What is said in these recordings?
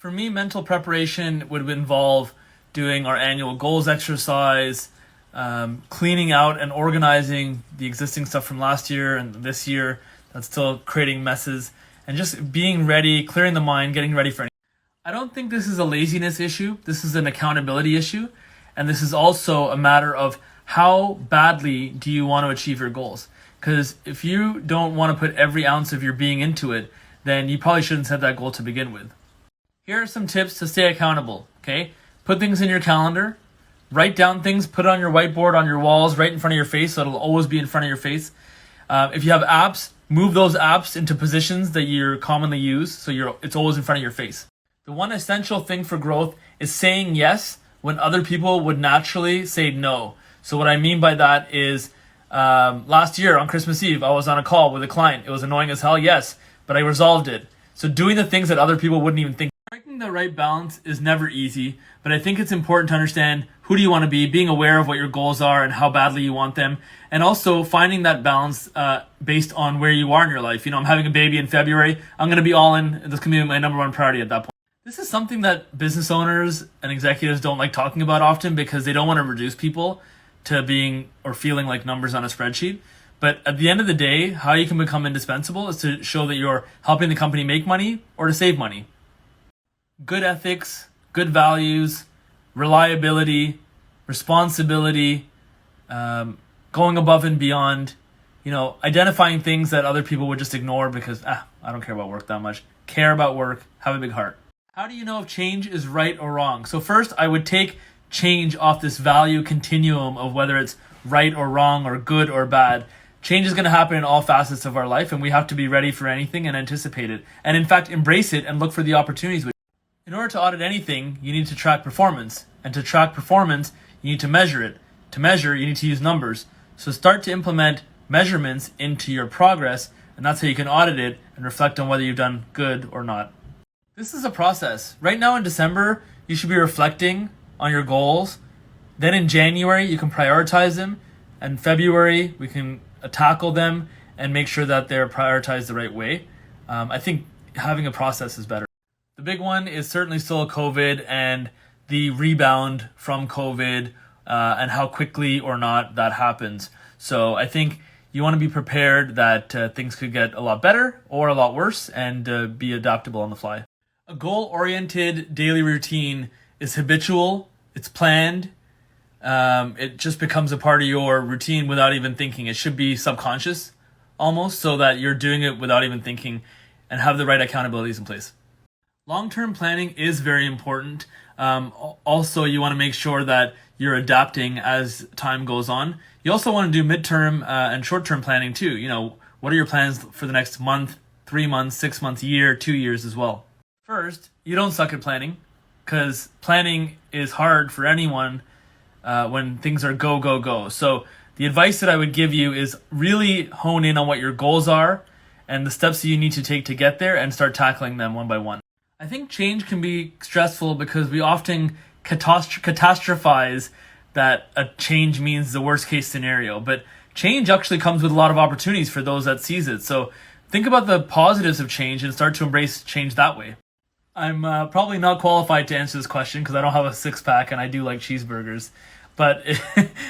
For me, mental preparation would involve doing our annual goals exercise, cleaning out and organizing the existing stuff from last year and this year that's still creating messes, and just being ready, clearing the mind, getting ready for anything. I don't think this is a laziness issue. This is an accountability issue. And this is also a matter of how badly do you want to achieve your goals. Because if you don't want to put every ounce of your being into it, then you probably shouldn't set that goal to begin with. Here are some tips to stay accountable, okay? Put things in your calendar, write down things, put it on your whiteboard, on your walls, right in front of your face, so it'll always be in front of your face. If you have apps, move those apps into positions that you commonly use, so it's always in front of your face. The one essential thing for growth is saying yes when other people would naturally say no. So what I mean by that is, last year on Christmas Eve, I was on a call with a client. It was annoying as hell, yes, but I resolved it. So doing the things that other people wouldn't even think. Striking the right balance is never easy, but I think it's important to understand who do you want to be, being aware of what your goals are and how badly you want them, and also finding that balance based on where you are in your life. I'm having a baby in February. I'm going to be all in. This can be my number one priority at that point. This is something that business owners and executives don't like talking about often because they don't want to reduce people to being or feeling like numbers on a spreadsheet. But at the end of the day, how you can become indispensable is to show that you're helping the company make money or to save money. Good ethics, good values, reliability, responsibility, going above and beyond, identifying things that other people would just ignore because, I don't care about work that much. Care about work, have a big heart. How do you know if change is right or wrong? So first, I would take change off this value continuum of whether it's right or wrong or good or bad. Change is going to happen in all facets of our life, and we have to be ready for anything and anticipate it. And in fact, embrace it and look for the opportunities. In order to audit anything, you need to track performance. And to track performance, you need to measure it. To measure, you need to use numbers. So start to implement measurements into your progress, and that's how you can audit it and reflect on whether you've done good or not. This is a process. Right now in December, you should be reflecting on your goals. Then in January, you can prioritize them. And February, we can tackle them and make sure that they're prioritized the right way. I think having a process is better. The big one is certainly still COVID and the rebound from COVID and how quickly or not that happens. So I think you want to be prepared that things could get a lot better or a lot worse and be adaptable on the fly. A goal-oriented daily routine is habitual, it's planned, it just becomes a part of your routine without even thinking. It should be subconscious almost, so that you're doing it without even thinking and have the right accountabilities in place. Long-term planning is very important. Also, you want to make sure that you're adapting as time goes on. You also want to do midterm and short-term planning too. What are your plans for the next month, 3 months, 6 months, year, 2 years as well? First, you don't suck at planning, because planning is hard for anyone when things are go, go, go. So the advice that I would give you is really hone in on what your goals are and the steps that you need to take to get there and start tackling them one by one. I think change can be stressful because we often catastrophize that a change means the worst case scenario. But change actually comes with a lot of opportunities for those that sees it. So think about the positives of change and start to embrace change that way. I'm probably not qualified to answer this question because I don't have a six-pack and I do like cheeseburgers. But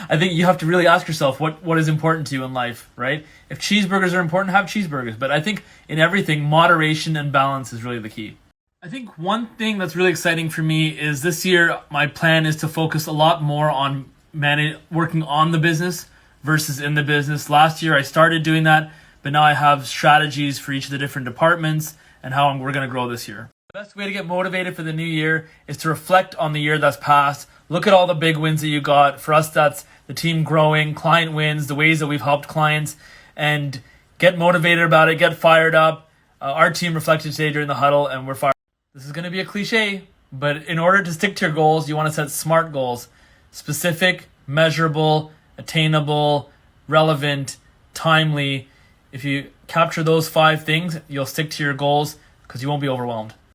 I think you have to really ask yourself what is important to you in life, right? If cheeseburgers are important, have cheeseburgers. But I think in everything, moderation and balance is really the key. I think one thing that's really exciting for me is this year, my plan is to focus a lot more on working on the business versus in the business. Last year, I started doing that, but now I have strategies for each of the different departments and how we're going to grow this year. The best way to get motivated for the new year is to reflect on the year that's passed. Look at all the big wins that you got. For us, that's the team growing, client wins, the ways that we've helped clients, and get motivated about it, get fired up. Our team reflected today during the huddle, and we're fired. This is going to be a cliche, but in order to stick to your goals, you want to set SMART goals. Specific, measurable, attainable, relevant, timely. If you capture those 5 things, you'll stick to your goals because you won't be overwhelmed.